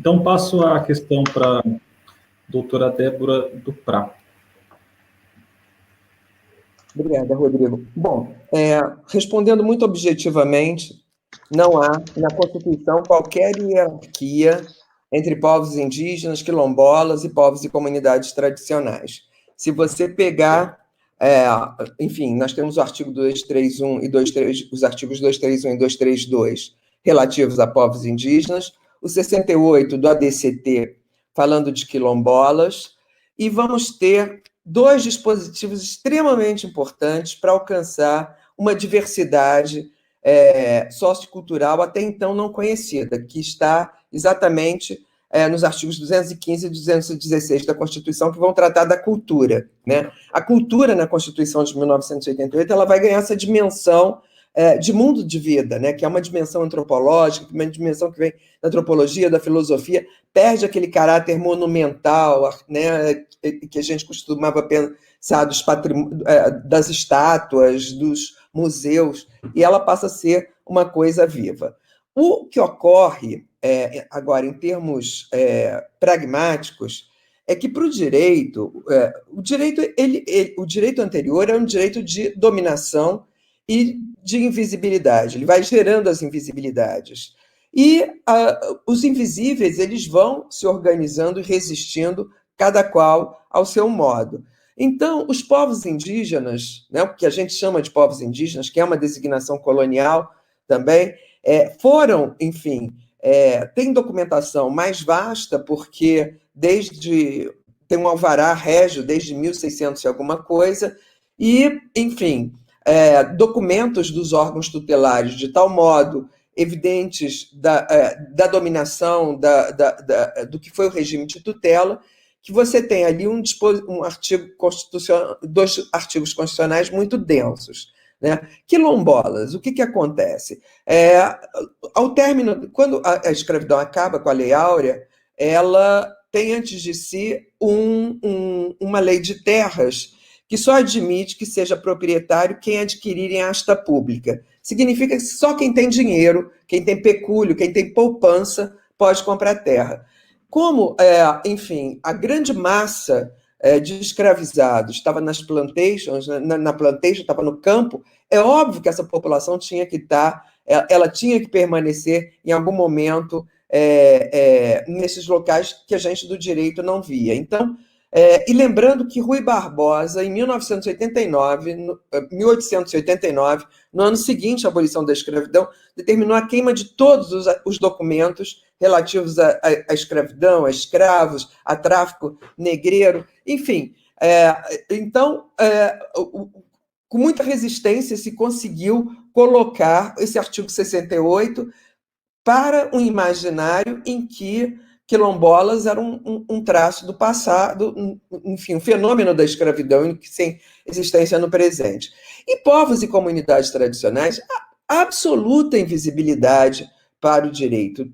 Então, passo a questão para a doutora Débora Duprá. Obrigada, Rodrigo. Bom, respondendo muito objetivamente, não há na Constituição qualquer hierarquia entre povos indígenas, quilombolas e povos e comunidades tradicionais. Se você pegar, enfim, nós temos o artigo 231 e os artigos 231 e 232 relativos a povos indígenas, o 68 do ADCT falando de quilombolas, e vamos ter dois dispositivos extremamente importantes para alcançar uma diversidade sociocultural até então não conhecida, que está exatamente nos artigos 215 e 216 da Constituição, que vão tratar da cultura, né? A cultura na Constituição de 1988 ela vai ganhar essa dimensão de mundo de vida, né? Que é uma dimensão antropológica, uma dimensão que vem da antropologia, da filosofia, perde aquele caráter monumental, né? Que a gente costumava pensar das estátuas, dos museus, e ela passa a ser uma coisa viva. O que ocorre agora, em termos pragmáticos, é que para o direito anterior é um direito de dominação e de invisibilidade, ele vai gerando as invisibilidades. E os invisíveis eles vão se organizando e resistindo, cada qual ao seu modo. Então, os povos indígenas, né, o que a gente chama de povos indígenas, que é uma designação colonial também, foram, enfim, tem documentação mais vasta, porque tem um alvará régio desde 1600 e alguma coisa, e, enfim, documentos dos órgãos tutelares de tal modo evidentes da dominação do que foi o regime de tutela, que você tem ali um artigo constitucional, dois artigos constitucionais muito densos, né? Quilombolas, o que acontece? Ao término, quando a escravidão acaba com a Lei Áurea, ela tem antes de si uma lei de terras que só admite que seja proprietário quem adquirir em asta pública. Significa que só quem tem dinheiro, quem tem pecúlio, quem tem poupança, pode comprar terra. Como, enfim, a grande massa de escravizados estava nas plantations, na plantation, estava no campo, é óbvio que essa população tinha que ela tinha que permanecer em algum momento nesses locais que a gente do direito não via. Então, e lembrando que Rui Barbosa, em 1889, no ano seguinte à abolição da escravidão, determinou a queima de todos os documentos relativos à escravidão, a escravos, a tráfico negreiro, enfim. Então, com muita resistência, se conseguiu colocar esse artigo 68 para um imaginário em que quilombolas eram um traço do passado, enfim, um fenômeno da escravidão sem existência no presente. E povos e comunidades tradicionais, absoluta invisibilidade para o direito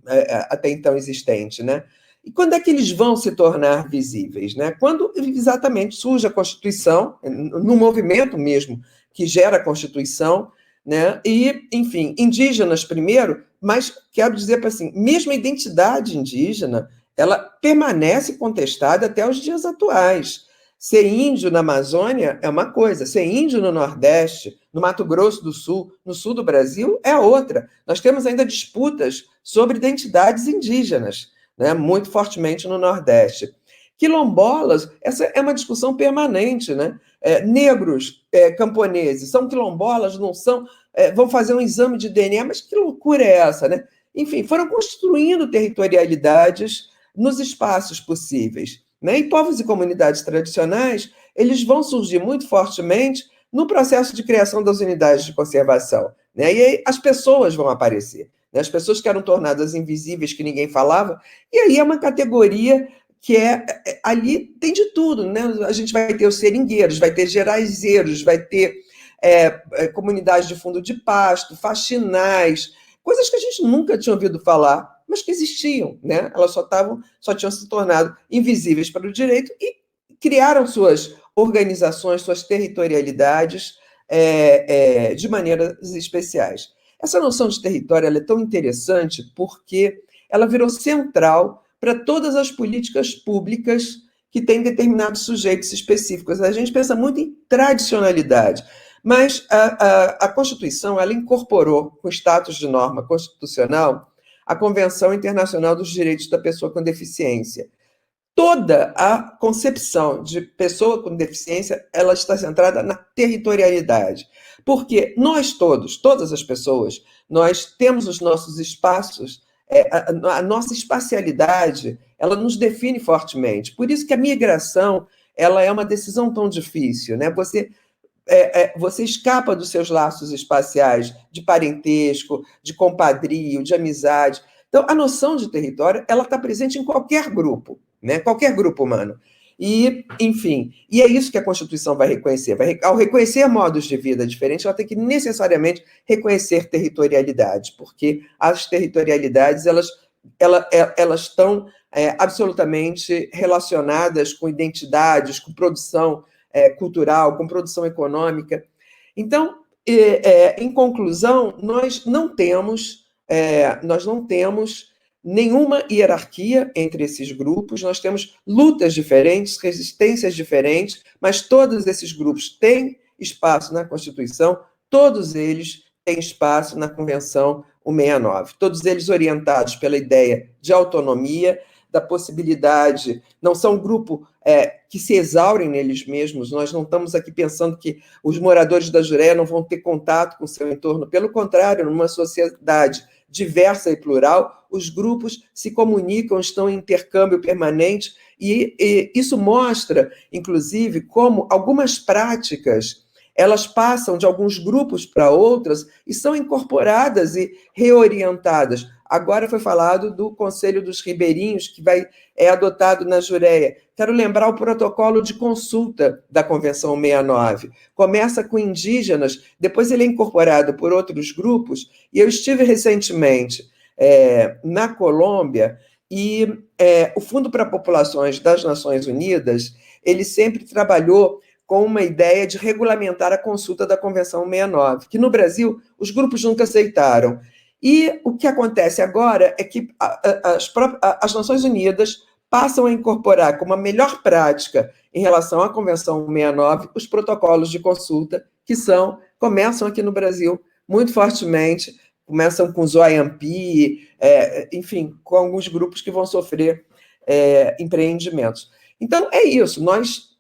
até então existente, né? E quando é que eles vão se tornar visíveis, né? Quando exatamente surge a Constituição, no movimento mesmo que gera a Constituição, né? E, enfim, indígenas primeiro, mas quero dizer para assim, mesmo a identidade indígena, ela permanece contestada até os dias atuais. Ser índio na Amazônia é uma coisa, ser índio no Nordeste, no Mato Grosso do Sul, no sul do Brasil, é outra. Nós temos ainda disputas sobre identidades indígenas, né, muito fortemente no Nordeste. Quilombolas, essa é uma discussão permanente, né? Negros, camponeses, são quilombolas, não são? Vão fazer um exame de DNA, mas que loucura é essa, né? Enfim, foram construindo territorialidades nos espaços possíveis, né? E povos e comunidades tradicionais, eles vão surgir muito fortemente no processo de criação das unidades de conservação, né? E aí as pessoas vão aparecer, né? As pessoas que eram tornadas invisíveis, que ninguém falava, e aí é uma categoria que ali tem de tudo, né? A gente vai ter os seringueiros, vai ter geraizeiros, vai ter comunidades de fundo de pasto, faxinais, coisas que a gente nunca tinha ouvido falar, mas que existiam, né? Elas só tinham se tornado invisíveis para o direito e criaram suas organizações, suas territorialidades de maneiras especiais. Essa noção de território ela é tão interessante porque ela virou central para todas as políticas públicas que têm determinados sujeitos específicos. A gente pensa muito em tradicionalidade, mas a Constituição ela incorporou, com status de norma constitucional, a Convenção Internacional dos Direitos da Pessoa com Deficiência. Toda a concepção de pessoa com deficiência, ela está centrada na territorialidade, porque nós todos, todas as pessoas, nós temos os nossos espaços, a nossa espacialidade, ela nos define fortemente. Por isso que a migração, ela é uma decisão tão difícil, né? Você escapa dos seus laços espaciais de parentesco, de compadrio, de amizade. Então, a noção de território, ela está presente em qualquer grupo, né? Qualquer grupo humano. E, enfim, e é isso que a Constituição vai reconhecer. Ao reconhecer modos de vida diferentes, ela tem que necessariamente reconhecer territorialidade, porque as territorialidades, elas estão absolutamente relacionadas com identidades, com produção cultural, com produção econômica. Então, em conclusão, nós não temos nenhuma hierarquia entre esses grupos, nós temos lutas diferentes, resistências diferentes, mas todos esses grupos têm espaço na Constituição, todos eles têm espaço na Convenção 169, todos eles orientados pela ideia de autonomia, da possibilidade, não são um grupo que se exaurem neles mesmos, nós não estamos aqui pensando que os moradores da Jureia não vão ter contato com o seu entorno, pelo contrário, numa sociedade diversa e plural, os grupos se comunicam, estão em intercâmbio permanente, e isso mostra, inclusive, como algumas práticas elas passam de alguns grupos para outras e são incorporadas e reorientadas. Agora foi falado do Conselho dos Ribeirinhos, que é adotado na Jureia. Quero lembrar o protocolo de consulta da Convenção 169. Começa com indígenas, depois ele é incorporado por outros grupos, e eu estive recentemente na Colômbia, e o Fundo para Populações das Nações Unidas, ele sempre trabalhou com uma ideia de regulamentar a consulta da Convenção 169, que no Brasil os grupos nunca aceitaram. E o que acontece agora é que as Nações Unidas passam a incorporar como a melhor prática em relação à Convenção 169 os protocolos de consulta, que começam aqui no Brasil muito fortemente, começam com o Zoiampi, enfim, com alguns grupos que vão sofrer empreendimentos. Então, é isso, nós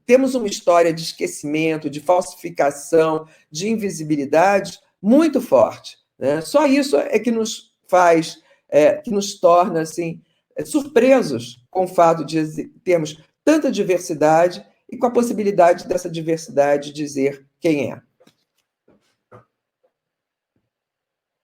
temos uma história de esquecimento, de falsificação, de invisibilidade muito forte, né? Só isso é que nos faz, que nos torna assim, surpresos com o fato de termos tanta diversidade e com a possibilidade dessa diversidade dizer quem é.